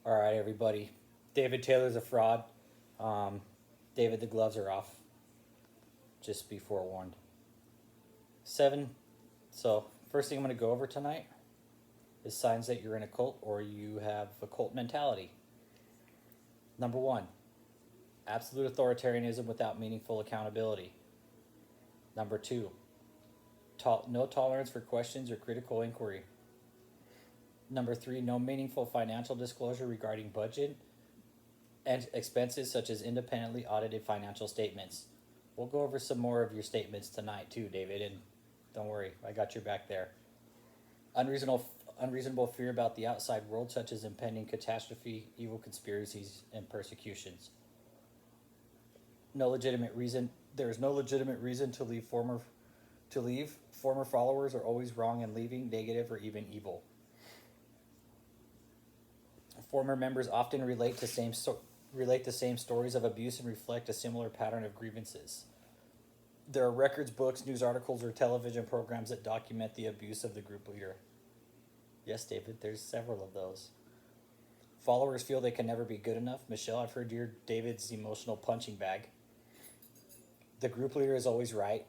All right, everybody. David Taylor's a fraud. Um, David, the gloves are off. Just be forewarned. Seven. So, first thing I'm going to go over tonight is signs that you're in a cult or you have a cult mentality. Number one, absolute authoritarianism without meaningful accountability. Number two, no tolerance for questions or critical inquiry. Number three, no meaningful financial disclosure regarding budget and expenses such as independently audited financial statements. We'll go over some more of your statements tonight too, David, and don't worry, I got your back there. Unreasonable fear about the outside world, such as impending catastrophe, evil conspiracies, and persecutions. No legitimate reason. There is no legitimate reason to leave Former followers are always wrong in leaving, negative, or even evil. Former members often relate the same stories of abuse and reflect a similar pattern of grievances. There are records, books, news articles, or television programs that document the abuse of the group leader. Yes, David, there's several of those. Followers feel they can never be good enough. Michelle, I've heard you're David's emotional punching bag. The group leader is always right.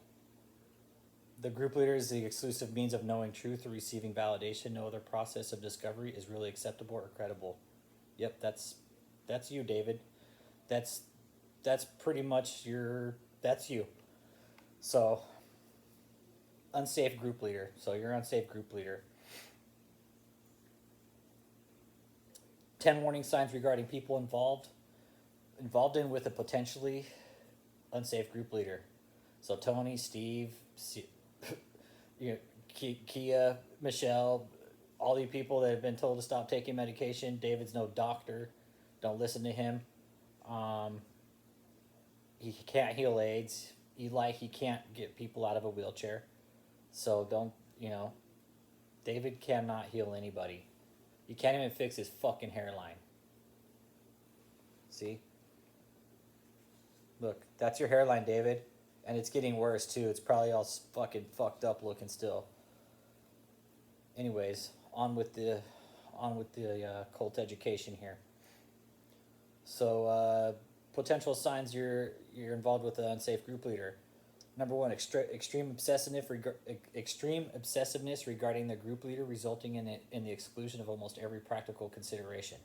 The group leader is the exclusive means of knowing truth or receiving validation. No other process of discovery is really acceptable or credible. Yep, that's you, David. That's that's pretty much that's you. So, unsafe group leader. So you're unsafe group leader. 10 warning signs regarding people involved in with a potentially unsafe group leader. So Tony, Steve, you know, Kia, Michelle, all you people that have been told to stop taking medication. David's no doctor. Don't listen to him. Um, he can't heal AIDS. He can't get people out of a wheelchair. So don't, David cannot heal anybody. He can't even fix his fucking hairline. See? Look, that's your hairline, David. And it's getting worse too. It's probably all fucking fucked up looking still. Anyways, on with the cult education here. So potential signs you're involved with an unsafe group leader. Number one, extreme obsessiveness regarding the group leader, resulting in the exclusion of almost every practical consideration.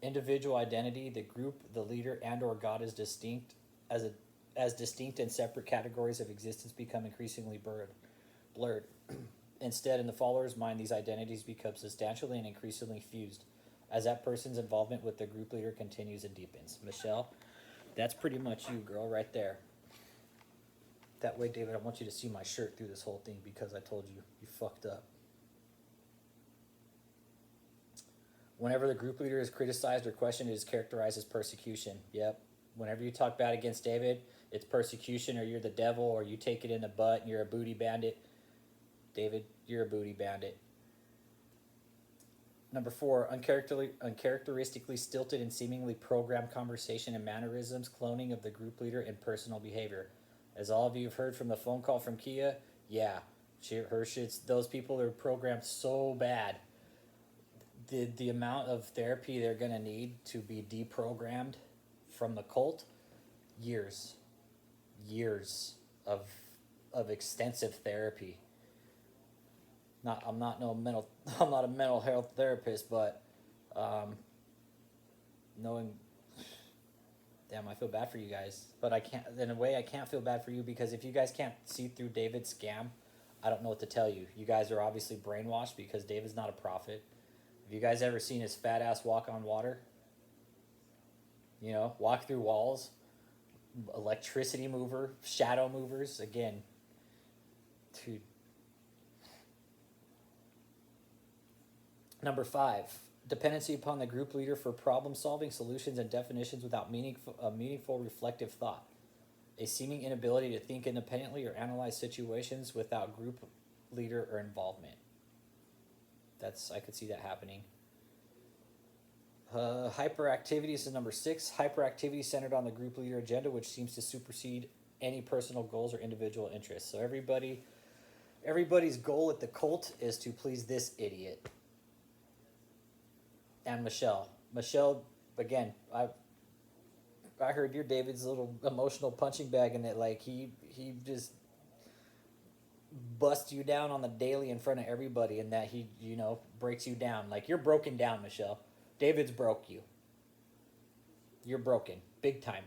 Individual identity, the group, the leader, and/or God is distinct as distinct and separate categories of existence become increasingly blurred. Instead, in the follower's mind, these identities become substantially and increasingly fused as that person's involvement with the group leader continues and deepens. Michelle, that's pretty much you, girl, right there. That way, David, I want you to see my shirt through this whole thing because I told you, you fucked up. Whenever the group leader is criticized or questioned, it is characterized as persecution. Yep. Whenever you talk bad against David, it's persecution, or you're the devil, or you take it in the butt and you're a booty bandit. David, you're a booty bandit. Number four, uncharacteristically stilted and seemingly programmed conversation and mannerisms, cloning of the group leader, and personal behavior. As all of you have heard from the phone call from Kia, yeah, her shit's, those people are programmed so bad. The amount of therapy they're going to need to be deprogrammed from the cult, years of extensive therapy. I'm not no mental I'm not a mental health therapist, but knowing, damn, I feel bad for you guys, but I can't, in a way I can't feel bad for you, because if you guys can't see through David's scam, I don't know what to tell you. You guys are obviously brainwashed because David's not a prophet. Have you guys ever seen his fat ass walk on water? Walk through walls, electricity mover, shadow movers. Again, dude. Number five, dependency upon the group leader for problem solving, solutions, and definitions without meaningful reflective thought. A seeming inability to think independently or analyze situations without group leader or involvement. I could see that happening. Hyperactivity is number six. Hyperactivity centered on the group leader agenda, which seems to supersede any personal goals or individual interests. So everybody's goal at the cult is to please this idiot. and Michelle. Michelle, again, I heard you're David's little emotional punching bag, and that like he just busts you down on the daily in front of everybody, and that he breaks you down. Like, you're broken down, Michelle. David's broke you. You're broken big time.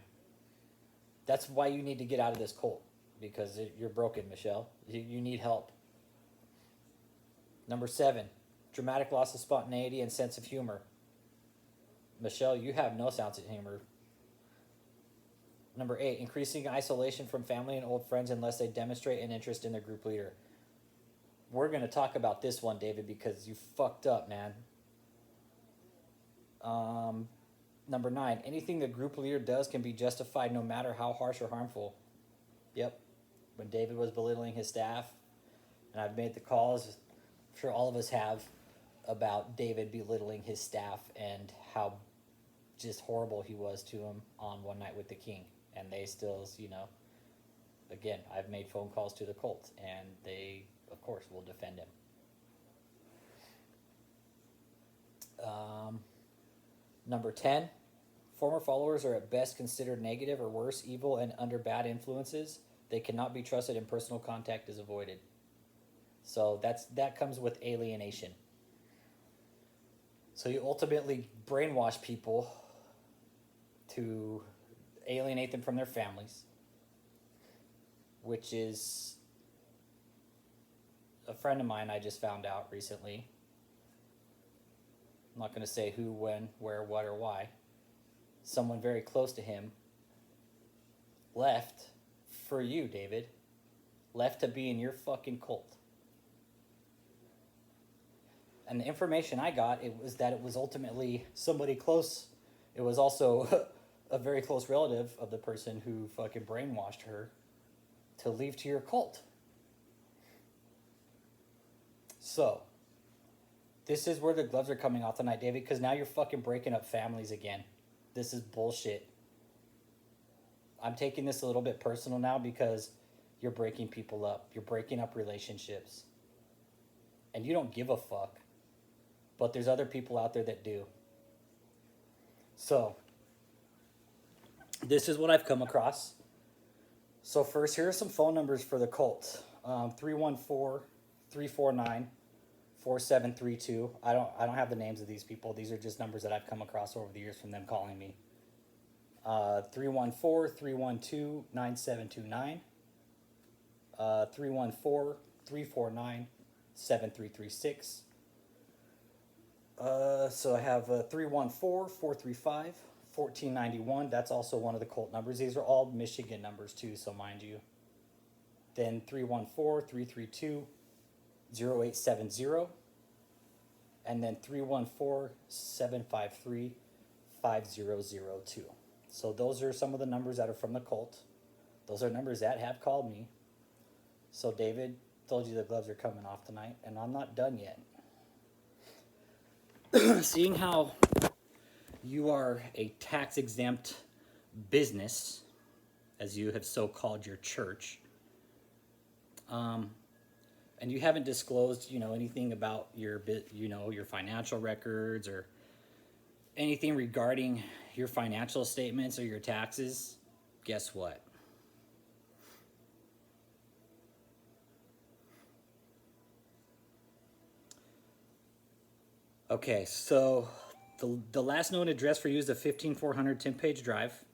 That's why you need to get out of this cult, because you're broken, Michelle. You need help. Number 7, dramatic loss of spontaneity and sense of humor. Michelle, you have no sense of humor. Number 8, increasing isolation from family and old friends unless they demonstrate an interest in their group leader. We're going to talk about this one, David, because you fucked up, man. Number 9, anything the group leader does can be justified no matter how harsh or harmful. Yep. When David was belittling his staff, and I've made the calls, I'm sure all of us have, about David belittling his staff and how just horrible he was to him on One Night with the King. And they still, again, I've made phone calls to the cult, and they, of course, will defend him. Number 10, former followers are at best considered negative or worse, evil, and under bad influences. They cannot be trusted and personal contact is avoided. So that comes with alienation. So you ultimately brainwash people to alienate them from their families, which is a friend of mine I just found out recently. I'm not going to say who, when, where, what, or why. Someone very close to him left for you, David. Left to be in your fucking cult. And the information I got, it was ultimately somebody close. It was also a very close relative of the person who fucking brainwashed her to leave to your cult. So, this is where the gloves are coming off tonight, David, because now you're fucking breaking up families again. This is bullshit. I'm taking this a little bit personal now because you're breaking people up. You're breaking up relationships. And you don't give a fuck. But there's other people out there that do. So, this is what I've come across. So first, here are some phone numbers for the cult. 314-349-4732. I don't have the names of these people. These are just numbers that I've come across over the years from them calling me. 314-312-9729. 314-349-7336. So I have 314-435-1491. That's also one of the cult numbers. These are all Michigan numbers too, so mind you. Then 314-332-0870. And then 314-753-5002. So those are some of the numbers that are from the cult. Those are numbers that have called me. So David, told you the gloves are coming off tonight, and I'm not done yet. Seeing how you are a tax-exempt business, as you have so called your church, and you haven't disclosed, anything about your financial records or anything regarding your financial statements or your taxes, guess what? Okay, so the last known address for you is the 15400 10 Page Drive.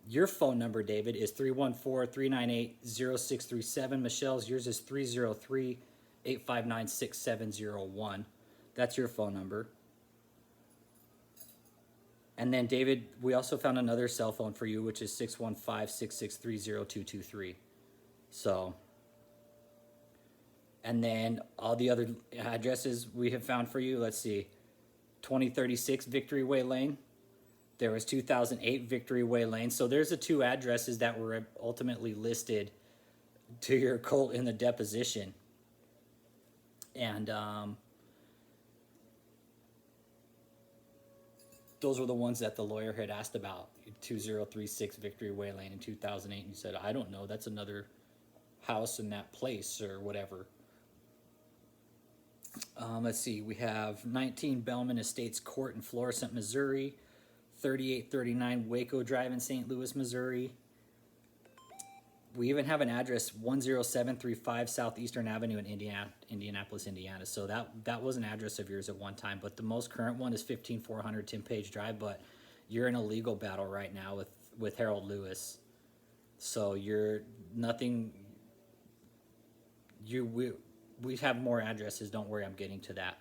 Your phone number, David, is 314-398-0637. Michelle's, yours is 303-859-6701. That's your phone number. And then, David, we also found another cell phone for you, which is 615-663-0223. So, and then all the other addresses we have found for you, let's see, 2036 Victory Way Lane. There was 2008 Victory Way Lane. So there's the two addresses that were ultimately listed to your cult in the deposition. And those were the ones that the lawyer had asked about. 2036 Victory Way Lane in 2008. And you said, I don't know, that's another house in that place or whatever. Let's see. We have 19 Bellman Estates Court in Florissant, Missouri. 3839 Waco Drive in St. Louis, Missouri. We even have an address 10735 Southeastern Avenue in Indianapolis, Indiana. So that was an address of yours at one time, but the most current one is 15400 Tim Page Drive. But you're in a legal battle right now with Harold Lewis, so you're nothing. We have more addresses. Don't worry, I'm getting to that.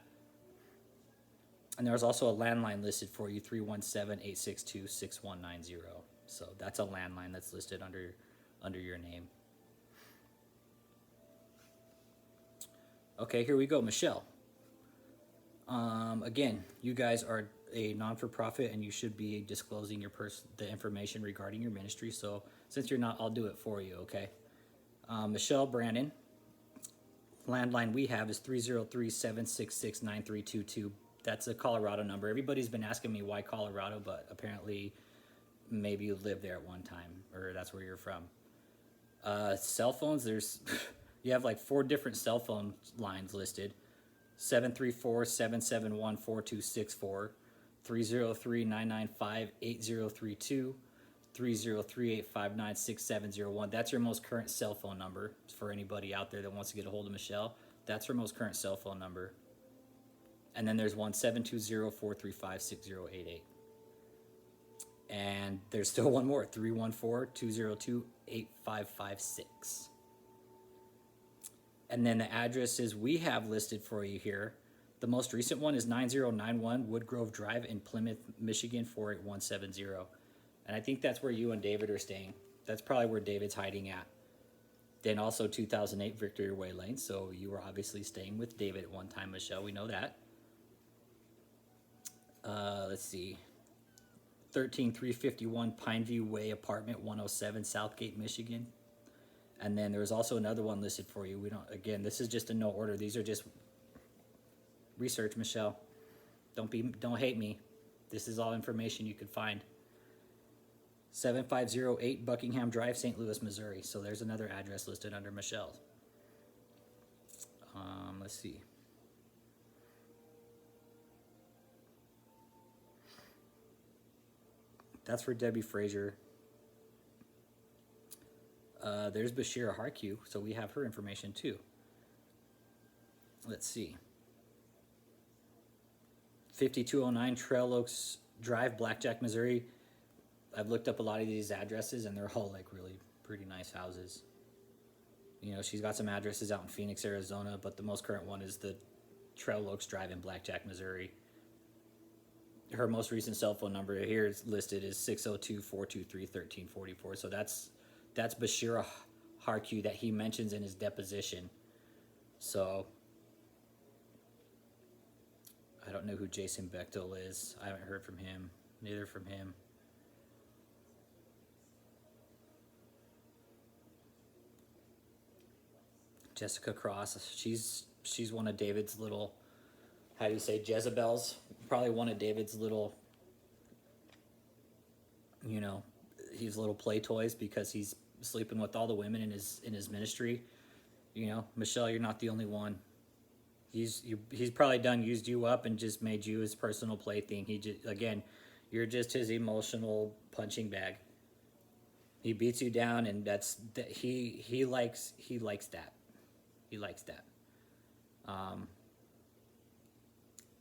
And there's also a landline listed for you, 317-862-6190. So that's a landline that's listed under your name. Okay, here we go, Michelle. Again, you guys are a non-for-profit and you should be disclosing the information regarding your ministry. So since you're not, I'll do it for you, okay? Michelle Brannon. Landline we have is 303-766-9322. That's a Colorado number. Everybody's been asking me why Colorado, but apparently maybe you lived there at one time, or that's where you're from. Cell phones, you have like 4 different cell phone lines listed. 734-771-4264, 303-995-8032, 303-859-6701. That's your most current cell phone number for anybody out there that wants to get a hold of Michelle. That's her most current cell phone number. And then there's one 720-435-6088. And there's still one more, 314-202-8556. And then the addresses we have listed for you here. The most recent one is 9091 Woodgrove Drive in Plymouth, Michigan, 48170. And I think that's where you and David are staying. That's probably where David's hiding at. Then also 2008 Victory Way Lane. So you were obviously staying with David at one time, Michelle. We know that. Let's see. 13351 Pineview Way Apartment 107 Southgate, Michigan. And then there's also another one listed for you. Again, this is just in no order. These are just research, Michelle. Don't hate me. This is all information you could find. 7508 Buckingham Drive, St. Louis, Missouri. So there's another address listed under Michelle's. Let's see. That's for Debbie Frazier. There's Bashira Harku, so we have her information too. Let's see. 5209 Trail Oaks Drive, Blackjack, Missouri. I've looked up a lot of these addresses, and they're all like really pretty nice houses. You know, she's got some addresses out in Phoenix, Arizona, but the most current one is the Trail Oaks Drive in Blackjack, Missouri. Her most recent cell phone number here is listed is 602-423-1344. So that's Bashira Harku that he mentions in his deposition. So I don't know who Jason Bechtel is. I haven't heard from him. Neither from him. Jessica Cross. She's one of David's little, how do you say, Jezebels? Probably one of David's little, you know, his little play toys, because he's sleeping with all the women in his ministry. You know, Michelle, you're not the only one. He's probably used you up and just made you his personal plaything. You're just his emotional punching bag. He beats you down, and he likes that. He likes that.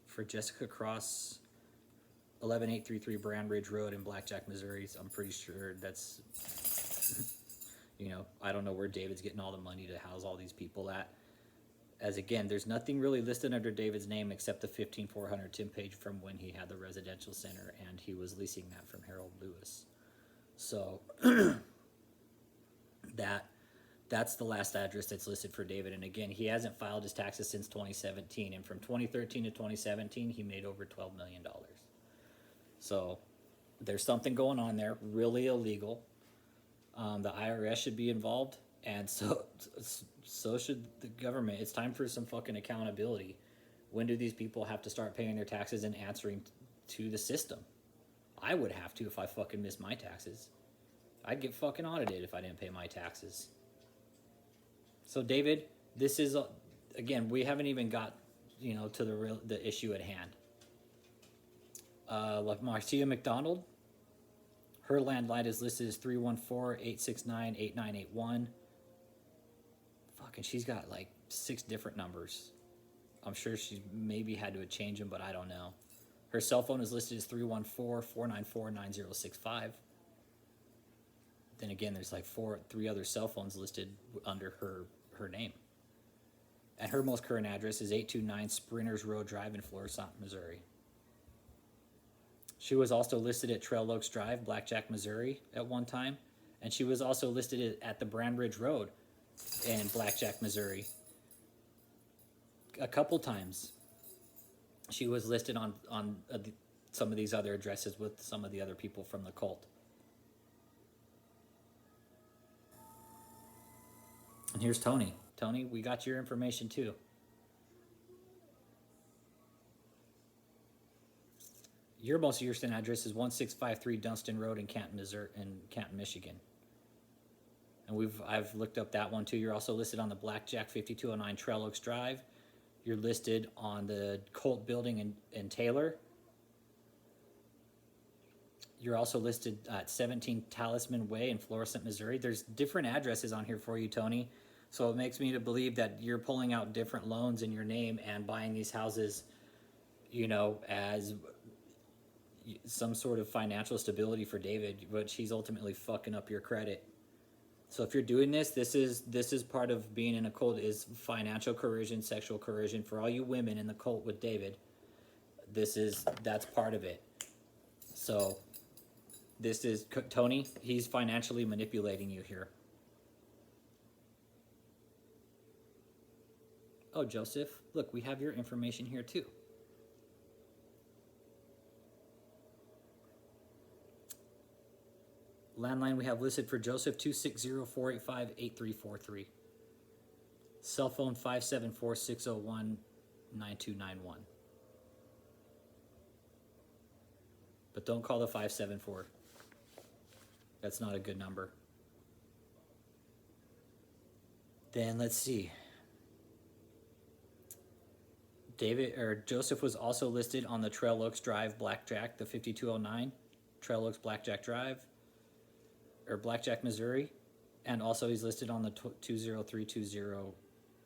For Jessica Cross, 11833 Brand Ridge Road in Blackjack, Missouri. I'm pretty sure that's, you know, I don't know where David's getting all the money to house all these people at. As again, there's nothing really listed under David's name except the 15400 Tim Page from when he had the residential center, and he was leasing that from Harold Lewis. So that's the last address that's listed for David. And again, he hasn't filed his taxes since 2017. And from 2013 to 2017, he made over $12 million. So there's something going on there, really illegal. The IRS should be involved, and so should the government. It's time for some fucking accountability. When do these people have to start paying their taxes and answering to the system? I would have to if I fucking missed my taxes. I'd get fucking audited if I didn't pay my taxes. So David, this is, again, we haven't even got, to the issue at hand. Like Marcia McDonald, her landline is listed as 314-869-8981. Fucking, she's got like 6 different numbers. I'm sure she maybe had to change them, but I don't know. Her cell phone is listed as 314-494-9065. Then again, there's like 3 other cell phones listed under her name. And her most current address is 829 Sprinters Road Drive in Florissant, Missouri. She was also listed at Trail Oaks Drive, Blackjack, Missouri at one time. And she was also listed at the Brandridge Road in Blackjack, Missouri. A couple times. She was listed on some of these other addresses with some of the other people from the cult. And here's Tony. Tony, we got your information too. Your most recent address is 1653 Dunstan Road in Canton, Missouri, Michigan. And I've looked up that one too. You're also listed on the Blackjack 5209 Trail Oaks Drive. You're listed on the Colt Building in Taylor. You're also listed at 17 Talisman Way in Florissant, Missouri. There's different addresses on here for you, Tony. So it makes me to believe that you're pulling out different loans in your name and buying these houses, as some sort of financial stability for David, but he's ultimately fucking up your credit. So if you're doing this is part of being in a cult, is financial coercion, sexual coercion. For all you women in the cult with David, that's part of it. So this is Tony. He's financially manipulating you here. Oh, Joseph, look, we have your information here too. Landline we have listed for Joseph 260-485-8343. Cell phone 574-601-9291. But don't call the 574. That's not a good number. Then let's see. Joseph was also listed on the Trail Oaks Drive Blackjack, the 5209 Trail Oaks Blackjack Drive, or Blackjack, Missouri, and also he's listed on the 20320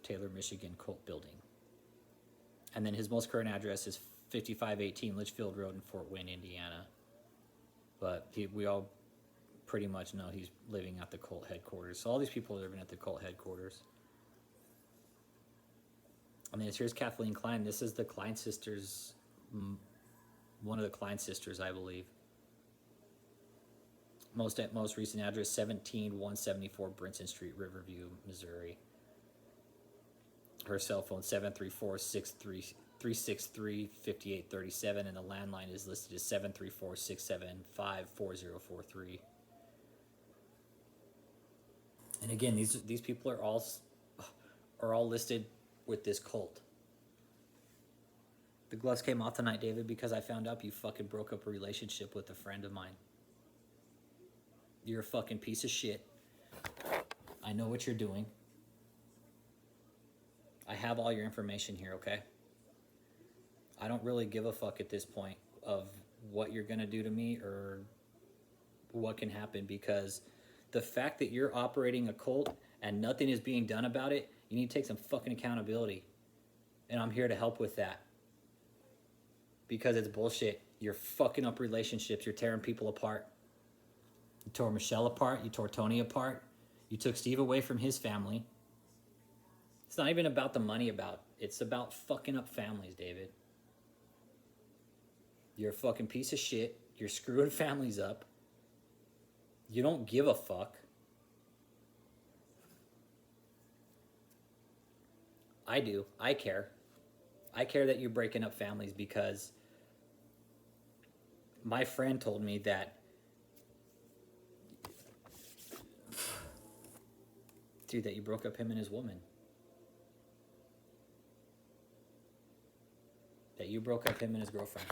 Taylor, Michigan Colt Building. And then his most current address is 5518 Litchfield Road in Fort Wayne, Indiana. But we all pretty much know he's living at the cult headquarters. So all these people are living at the cult headquarters. And then here's Kathleen Klein. This is the Klein sisters, one of the Klein sisters, I believe. Most recent address, 17174 Brinson Street, Riverview, Missouri. Her cell phone, 734-363-5837, and the landline is listed as 734-675-4043. And again, these people are all listed with this cult. The gloves came off tonight, David, because I found out you fucking broke up a relationship with a friend of mine. You're a fucking piece of shit. I know what you're doing. I have all your information here, okay? I don't really give a fuck at this point of what you're gonna do to me or what can happen, because the fact that you're operating a cult and nothing is being done about it, you need to take some fucking accountability. And I'm here to help with that. Because it's bullshit. You're fucking up relationships. You're tearing people apart. You tore Michelle apart. You tore Tony apart. You took Steve away from his family. It's not even about the money it's about fucking up families, David. You're a fucking piece of shit. You're screwing families up. You don't give a fuck. I do. I care. I care that you're breaking up families, because my friend told me that that you broke up him and his woman. That you broke up him and his girlfriend.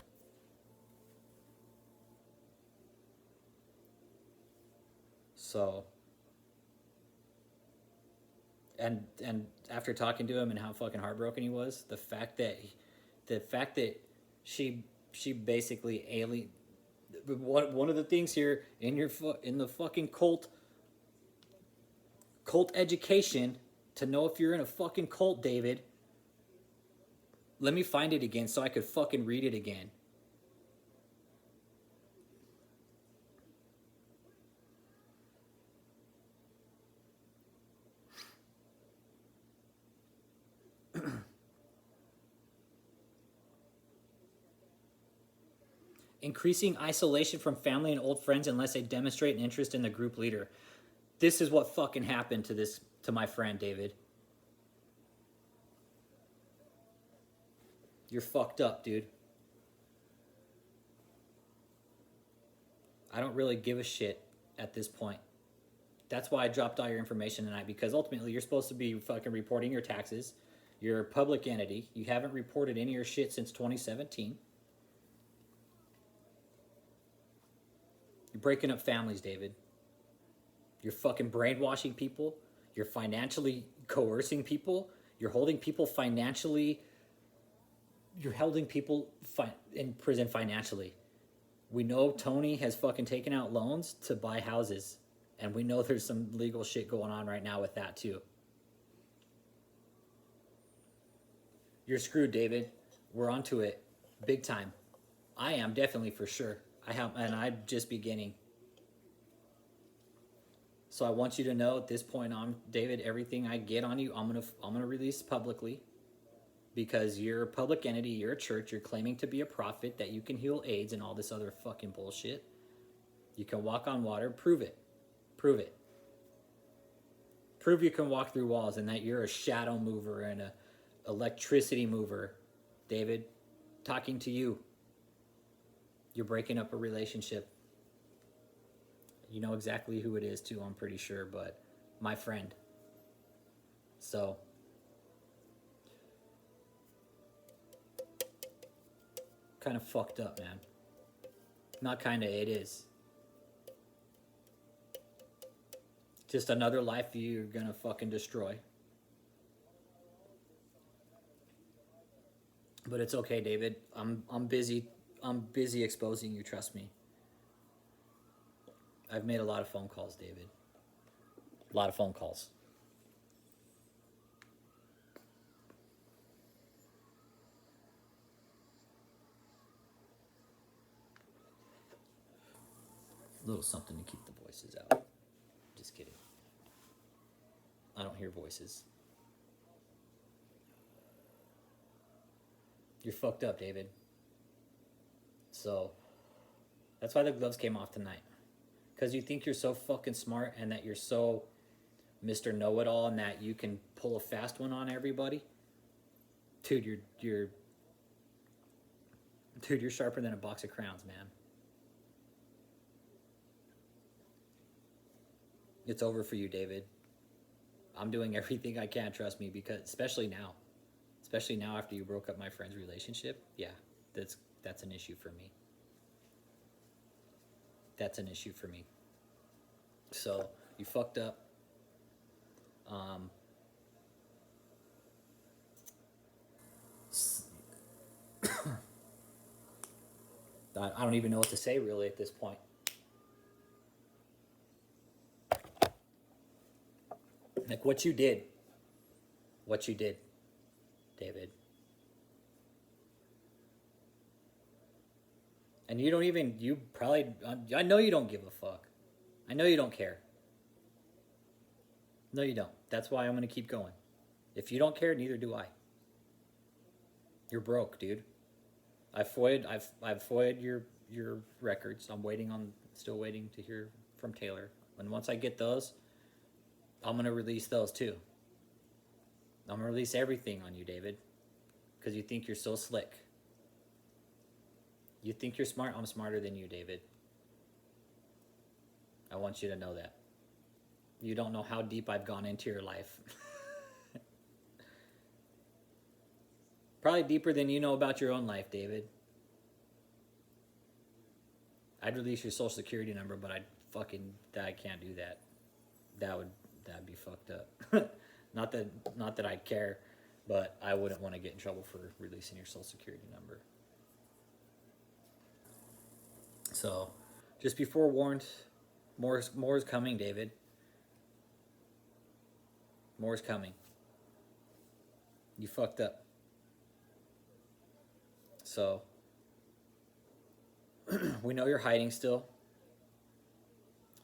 So And after talking to him and how fucking heartbroken he was, the fact that she she basically alien. One of the things here in the fucking cult education to know if you're in a fucking cult, David. Let me find it again so I could fucking read it again. Increasing isolation from family and old friends unless they demonstrate an interest in the group leader. This is what fucking happened to my friend David. You're fucked up, dude. I don't really give a shit at this point. That's why I dropped all your information tonight, because ultimately you're supposed to be fucking reporting your taxes. You're a public entity. You haven't reported any of your shit since 2017. You're breaking up families, David. You're fucking brainwashing people. You're financially coercing people. You're holding people financially. You're holding people in prison financially. We know Tony has fucking taken out loans to buy houses. And we know there's some legal shit going on right now with that too. You're screwed, David. We're onto it. Big time. I am, definitely, for sure. And I'm just beginning. So I want you to know at this point on, David, everything I get on you, I'm gonna release publicly. Because you're a public entity, you're a church, you're claiming to be a prophet, that you can heal AIDS and all this other fucking bullshit. You can walk on water. Prove it. Prove it. Prove you can walk through walls and that you're a shadow mover and a electricity mover. David, talking to you. You're breaking up a relationship. You know exactly who it is too, I'm pretty sure, but my friend. So kind of fucked up, man. Not kinda, it is. Just another life you're gonna fucking destroy. But it's okay, David. I'm busy. I'm busy exposing you, trust me. I've made a lot of phone calls, David. A lot of phone calls. A little something to keep the voices out. Just kidding. I don't hear voices. You're fucked up, David. So that's why the gloves came off tonight. Because you think you're so fucking smart and that you're so Mr. Know-It-All and that you can pull a fast one on everybody. Dude, you're sharper than a box of crowns, man. It's over for you, David. I'm doing everything I can, trust me, because especially now after you broke up my friend's relationship, yeah, that's an issue for me. That's an issue for me. So you fucked up. I don't even know what to say really at this point. Like what you did, David. And you probably, I know you don't give a fuck. I know you don't care. No, you don't. That's why I'm going to keep going. If you don't care, neither do I. You're broke, dude. I've FOIA'd your records. Still waiting to hear from Taylor. And once I get those, I'm going to release those too. I'm going to release everything on you, David. Because you think you're so slick. You think you're smart? I'm smarter than you, David. I want you to know that. You don't know how deep I've gone into your life. Probably deeper than you know about your own life, David. I'd release your social security number, but I can't do that. That'd be fucked up. Not that I care, but I wouldn't want to get in trouble for releasing your social security number. So, just be forewarned. More is coming, David. More is coming. You fucked up. So, we know you're hiding still.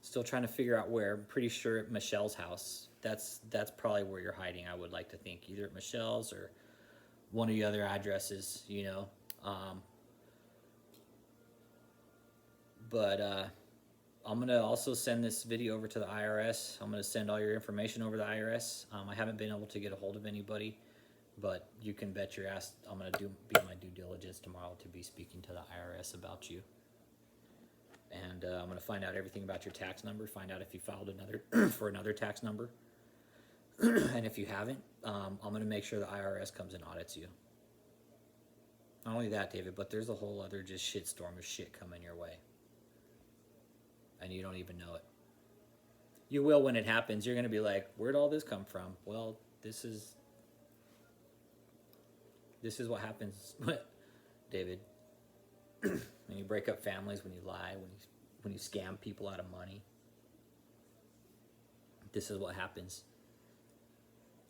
Still trying to figure out where. I'm pretty sure at Michelle's house. That's probably where you're hiding, I would like to think. Either at Michelle's or one of the other addresses, you know. But I'm going to also send this video over to the IRS. I'm going to send all your information over to the IRS. I haven't been able to get a hold of anybody, but you can bet your ass I'm going to be my due diligence tomorrow to be speaking to the IRS about you. And I'm going to find out everything about your tax number, find out if you filed another for another tax number. And if you haven't, I'm going to make sure the IRS comes and audits you. Not only that, David, but there's a whole other just shitstorm of shit coming your way. And you don't even know it. You will when it happens. You're going to be like, where'd all this come from? Well, this is what happens, David. When you break up families, when you lie, when you scam people out of money. This is what happens.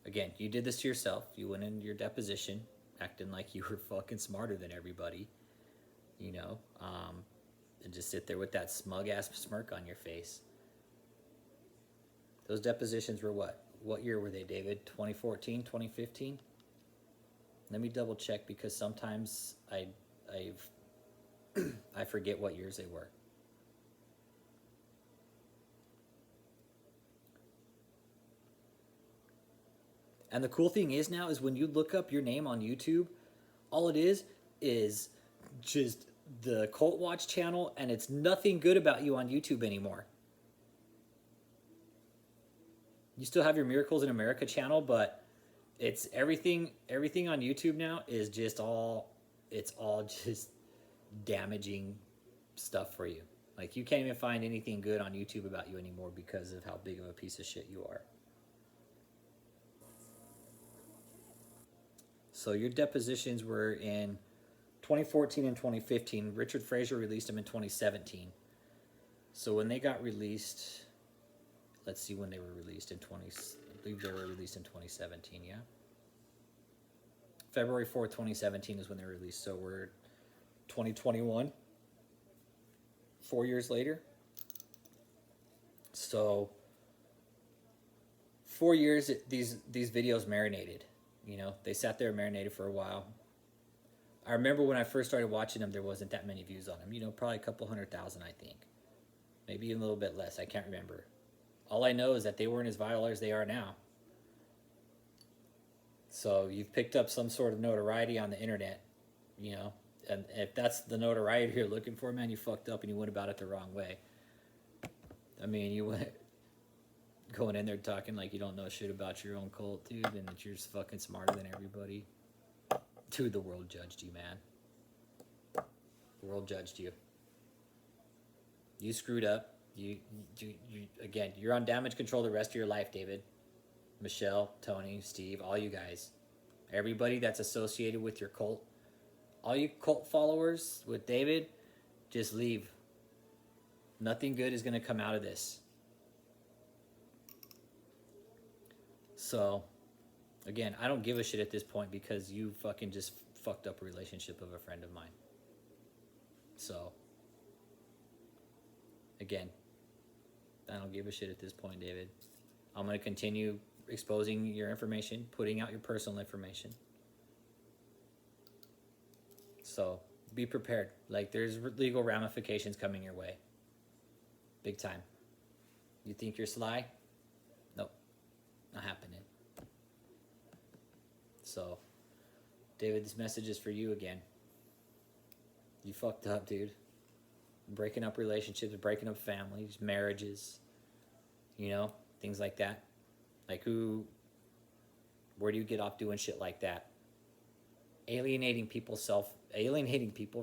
Again, you did this to yourself. You went in your deposition acting like you were fucking smarter than everybody, you know, and just sit there with that smug ass smirk on your face. Those depositions were what? What year were they, David? 2014, 2015? Let me double check because sometimes I forget what years they were. And the cool thing is now is when you look up your name on YouTube, all it is just the Cult Watch channel, and it's nothing good about you on YouTube anymore. You still have your Miracles in America channel, but it's everything on YouTube now is just it's all just damaging stuff for you. Like, you can't even find anything good on YouTube about you anymore because of how big of a piece of shit you are. So your depositions were in 2014 and 2015. Richard Fraser released them in 2017. So when they got released, let's see when they were released I believe they were released in 2017, yeah? February 4th, 2017 is when they were released. So we're 2021, 4 years later. So 4 years, these videos marinated. You know, they sat there and marinated for a while. I remember when I first started watching them, there wasn't that many views on them. You know, probably a couple 100,000, I think. Maybe even a little bit less. I can't remember. All I know is that they weren't as viral as they are now. So you've picked up some sort of notoriety on the internet, you know. And if that's the notoriety you're looking for, man, you fucked up and you went about it the wrong way. I mean, you went going in there talking like you don't know shit about your own cult, dude, and that you're just fucking smarter than everybody. Dude, the world judged you, man. The world judged you. You screwed up. You again, you're on damage control the rest of your life, David. Michelle, Tony, Steve, all you guys. Everybody that's associated with your cult. All you cult followers with David, just leave. Nothing good is going to come out of this. So, again, I don't give a shit at this point because you fucking just fucked up a relationship of a friend of mine. So, again, I don't give a shit at this point, David. I'm going to continue exposing your information, putting out your personal information. So, be prepared. Like, there's legal ramifications coming your way. Big time. You think you're sly? Nope. Not happening. So, David, this message is for you again. You fucked up, dude. Breaking up relationships, breaking up families, marriages, you know, things like that. Like, where do you get off doing shit like that? Alienating people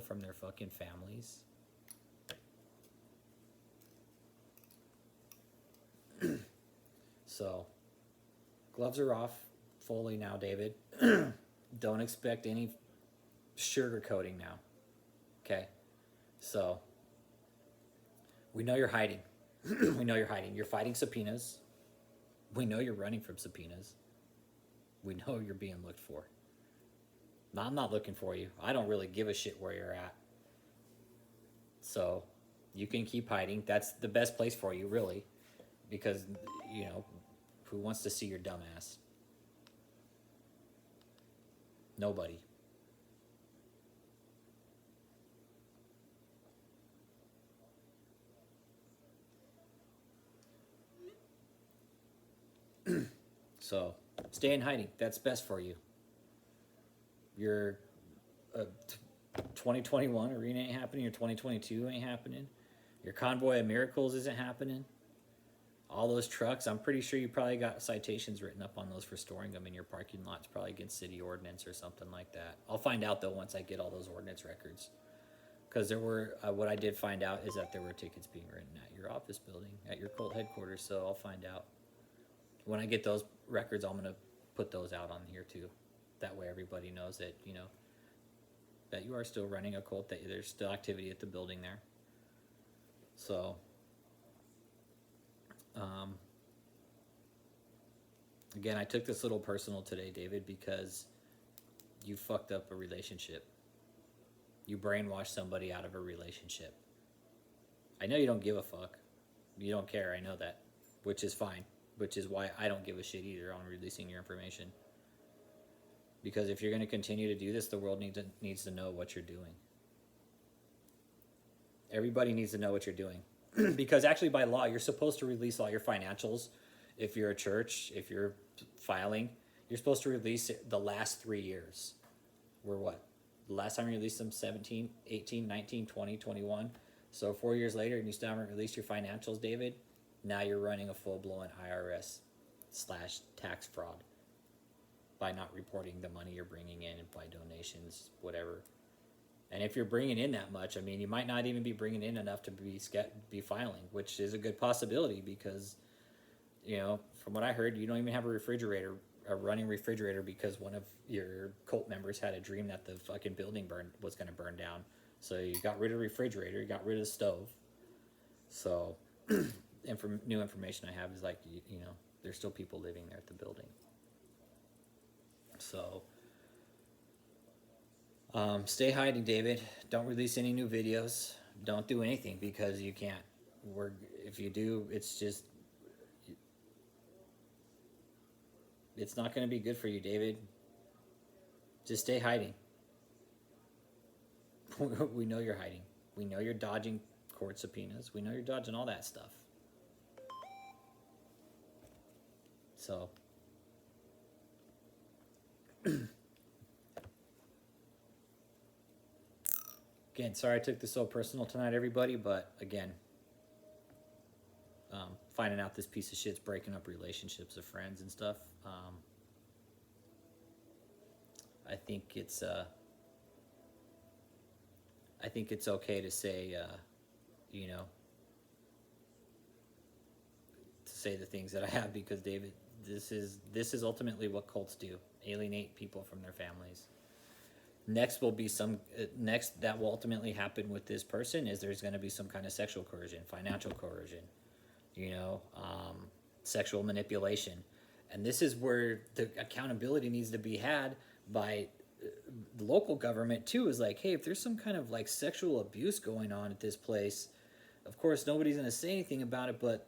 from their fucking families. So, gloves are off fully now, David. Don't expect any sugarcoating now. Okay? So, we know you're hiding. We know you're hiding. You're fighting subpoenas. We know you're running from subpoenas. We know you're being looked for. No, I'm not looking for you. I don't really give a shit where you're at. So, you can keep hiding. That's the best place for you, really. Because, you know, who wants to see your dumb ass? Nobody. So, stay in hiding. That's best for you. Your 2021 arena ain't happening. Your 2022 ain't happening. Your convoy of miracles isn't happening. All those trucks, I'm pretty sure you probably got citations written up on those for storing them in your parking lots, probably against city ordinance or something like that. I'll find out, though, once I get all those ordinance records. Because there were, what I did find out is that there were tickets being written at your office building, at your cult headquarters, so I'll find out. When I get those records, I'm going to put those out on here, too. That way everybody knows that, you know, that you are still running a cult, that there's still activity at the building there. So, again, I took this a little personal today, David, because you fucked up a relationship. You brainwashed somebody out of a relationship. I know you don't give a fuck. You don't care, I know that, which is fine, which is why I don't give a shit either on releasing your information. Because if you're going to continue to do this, the world needs to know what you're doing. Everybody needs to know what you're doing. Because actually by law, you're supposed to release all your financials. If you're a church, if you're filing, you're supposed to release it the last 3 years. We're what? The last time you released them, 17, 18, 19, 20, 21. So 4 years later and you still haven't released your financials, David, now you're running a full-blown IRS/tax fraud by not reporting the money you're bringing in, by donations, whatever. And if you're bringing in that much, I mean, you might not even be bringing in enough to be filing, which is a good possibility because, you know, from what I heard, you don't even have a running refrigerator because one of your cult members had a dream that the fucking building was going to burn down. So you got rid of the refrigerator, you got rid of the stove. So, new information I have is like, you know, there's still people living there at the building. So, stay hiding, David. Don't release any new videos. Don't do anything because you can't. If you do, it's not going to be good for you, David. Just stay hiding. We know you're hiding. We know you're dodging court subpoenas. We know you're dodging all that stuff. So, again, sorry I took this so personal tonight, everybody, but again, finding out this piece of shit's breaking up relationships of friends and stuff, I think it's okay to say, you know, to say the things that I have because, David, this is ultimately what cults do: alienate people from their families. Next that will ultimately happen with this person is there's going to be some kind of sexual coercion, financial coercion, you know, sexual manipulation. And this is where the accountability needs to be had by the local government too, is like, hey, if there's some kind of like sexual abuse going on at this place, of course nobody's going to say anything about it, but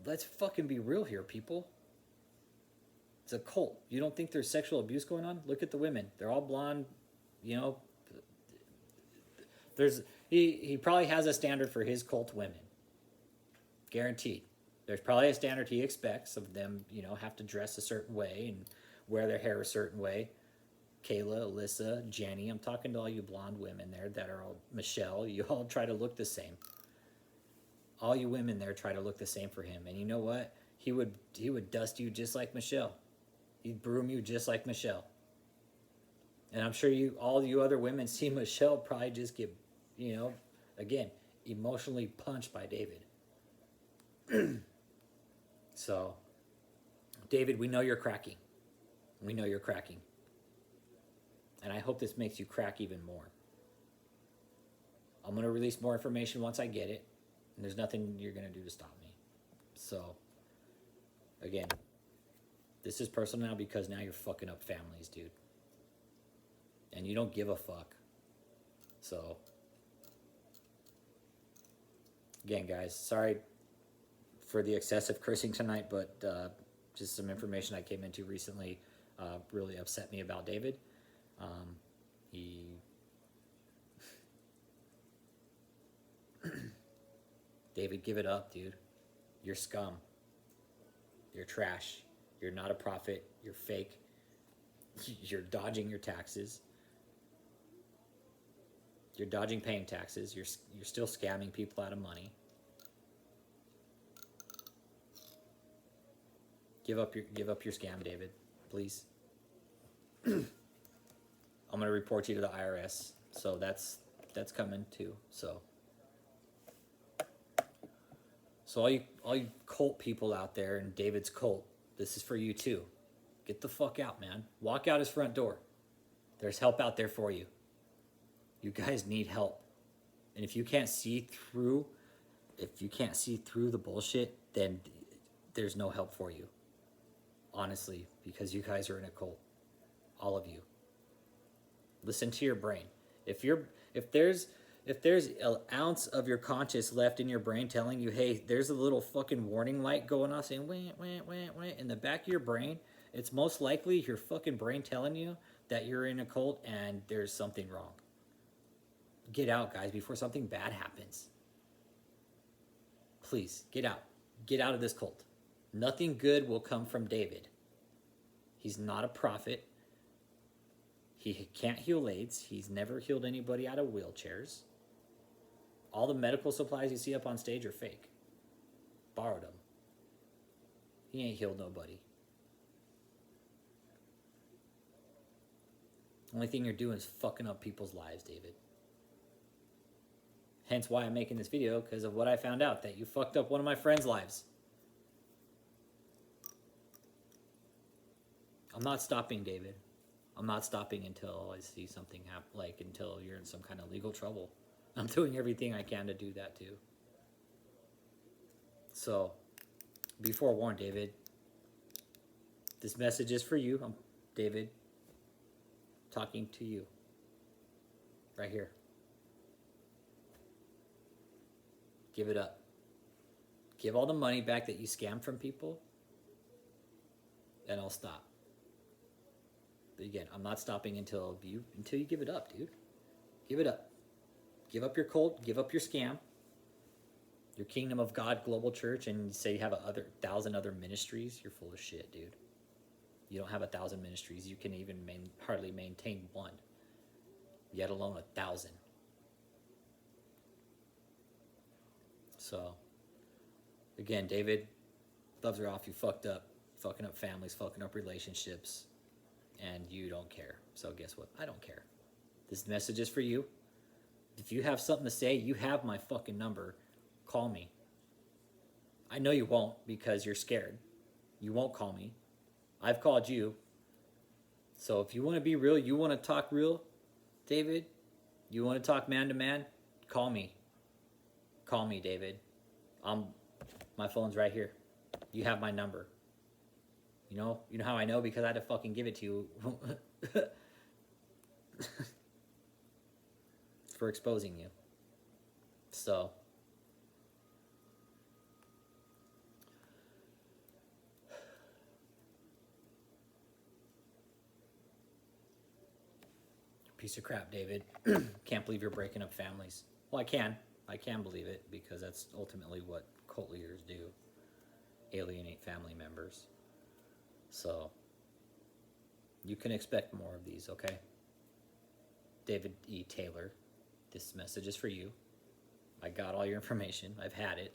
let's fucking be real here, people. It's a cult. You don't think there's sexual abuse going on? Look at the women. They're all blonde, you know. He probably has a standard for his cult women. Guaranteed. There's probably a standard he expects of them, you know, have to dress a certain way and wear their hair a certain way. Kayla, Alyssa, Jenny, I'm talking to all you blonde women there that are all, Michelle, you all try to look the same. All you women there try to look the same for him. And you know what? He would dust you just like Michelle. He'd broom you just like Michelle. And I'm sure all you other women see Michelle probably just get, you know, again, emotionally punched by David. So, David, we know you're cracking. We know you're cracking. And I hope this makes you crack even more. I'm going to release more information once I get it. And there's nothing you're going to do to stop me. So, again, this is personal now because now you're fucking up families, dude. And you don't give a fuck. So, again, guys, sorry for the excessive cursing tonight, but just some information I came into recently really upset me about David. David, give it up, dude. You're scum. You're trash. You're not a prophet. You're fake. You're dodging your taxes. You're dodging paying taxes. You're still scamming people out of money. Give up your scam, David, please. I'm gonna report you to the IRS. So that's coming too. So all you cult people out there in David's cult, this is for you too. Get the fuck out, man. Walk out his front door. There's help out there for you. You guys need help. And if you can't see through the bullshit, then there's no help for you. Honestly, because you guys are in a cult. All of you. Listen to your brain. If there's an ounce of your conscious left in your brain telling you, hey, there's a little fucking warning light going off saying, wah, wah, wah, wah, in the back of your brain, it's most likely your fucking brain telling you that you're in a cult and there's something wrong. Get out, guys, before something bad happens. Please, get out. Get out of this cult. Nothing good will come from David. He's not a prophet. He can't heal AIDS. He's never healed anybody out of wheelchairs. All the medical supplies you see up on stage are fake. Borrowed them. He ain't healed nobody. Only thing you're doing is fucking up people's lives, David. Hence why I'm making this video, because of what I found out, that you fucked up one of my friends' lives. I'm not stopping, David. I'm not stopping until I see something happen, until you're in some kind of legal trouble. I'm doing everything I can to do that too. So, be forewarned, David. This message is for you. I'm David, talking to you. Right here. Give it up. Give all the money back that you scammed from people, and I'll stop. But again, I'm not stopping until you give it up, dude. Give it up. Give up your cult. Give up your scam. Your Kingdom of God Global Church, and you say you have 1,000 other ministries. You're full of shit, dude. You don't have 1,000 ministries. You can even hardly maintain one, yet alone 1,000. So, again, David, gloves are off. You fucked up. Fucking up families, fucking up relationships, and you don't care. So guess what? I don't care. This message is for you. If you have something to say, you have my fucking number. Call me. I know you won't because you're scared. You won't call me. I've called you. So if you want to be real, you want to talk real, David, you want to talk man to man, call me. Call me, David. My phone's right here. You have my number. You know how I know? Because I had to fucking give it to you. For exposing you. So. Piece of crap, David. Can't believe you're breaking up families. Well, I can believe it because that's ultimately what cult leaders do. Alienate family members. So, you can expect more of these, okay? David E. Taylor, this message is for you. I got all your information. I've had it.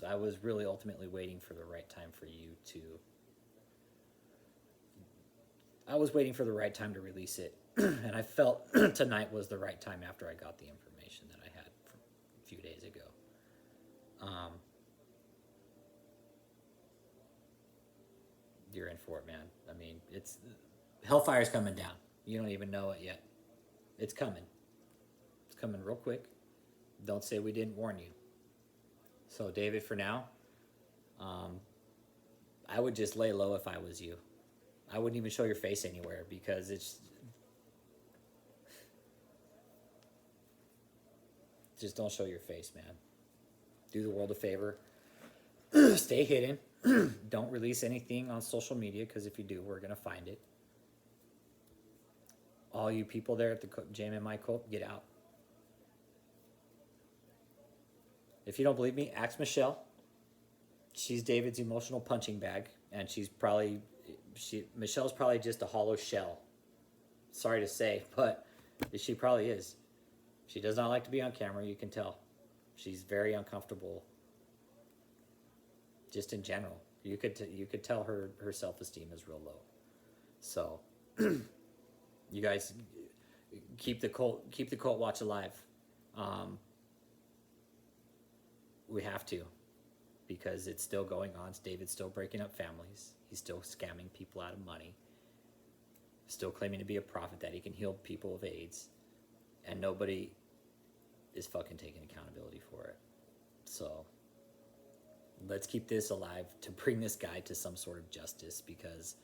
I was really ultimately waiting for the right time for you to... I was waiting for the right time to release it. And I felt tonight was the right time after I got the information that I had from a few days ago. you're in for it, man. I mean, it's hellfire's coming down. You don't even know it yet. It's coming. It's coming real quick. Don't say we didn't warn you. So, David, for now, I would just lay low if I was you. I wouldn't even show your face anywhere because it's just don't show your face, man. Do the world a favor. Stay hidden. Don't release anything on social media because if you do, we're going to find it. All you people there at the JMMI Cult, get out. If you don't believe me, ask Michelle. She's David's emotional punching bag, and Michelle's probably just a hollow shell. Sorry to say, but she probably is. She does not like to be on camera, you can tell. She's very uncomfortable. Just in general. You could tell her self-esteem is real low. So you guys keep the cult watch alive. We have to, because it's still going on. David's still breaking up families. He's still scamming people out of money. Still claiming to be a prophet that he can heal people of AIDS. And nobody is fucking taking accountability for it. So let's keep this alive to bring this guy to some sort of justice, because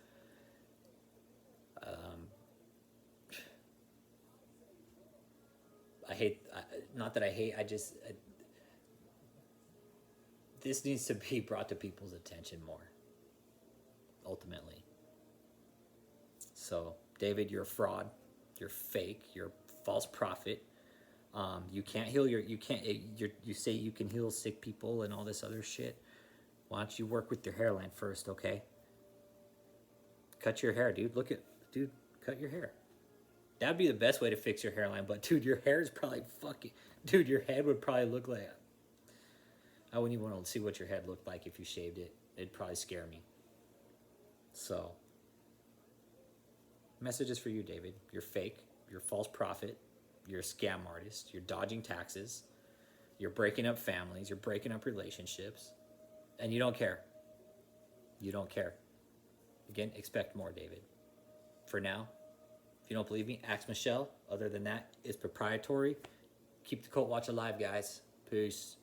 this needs to be brought to people's attention more, ultimately. So, David, you're a fraud. You're fake. You're a false prophet. You can't heal you say you can heal sick people and all this other shit. Why don't you work with your hairline first, okay? Cut your hair, dude. Cut your hair. That'd be the best way to fix your hairline, but dude, your hair is probably dude, your head would probably look like, I wouldn't even want to see what your head looked like if you shaved it. It'd probably scare me. So, message is for you, David. You're fake. You're a false prophet. You're a scam artist. You're dodging taxes. You're breaking up families. You're breaking up relationships. And you don't care. You don't care. Again, expect more, David. For now, if you don't believe me, ask Michelle. Other than that, it's proprietary. Keep the cult watch alive, guys. Peace.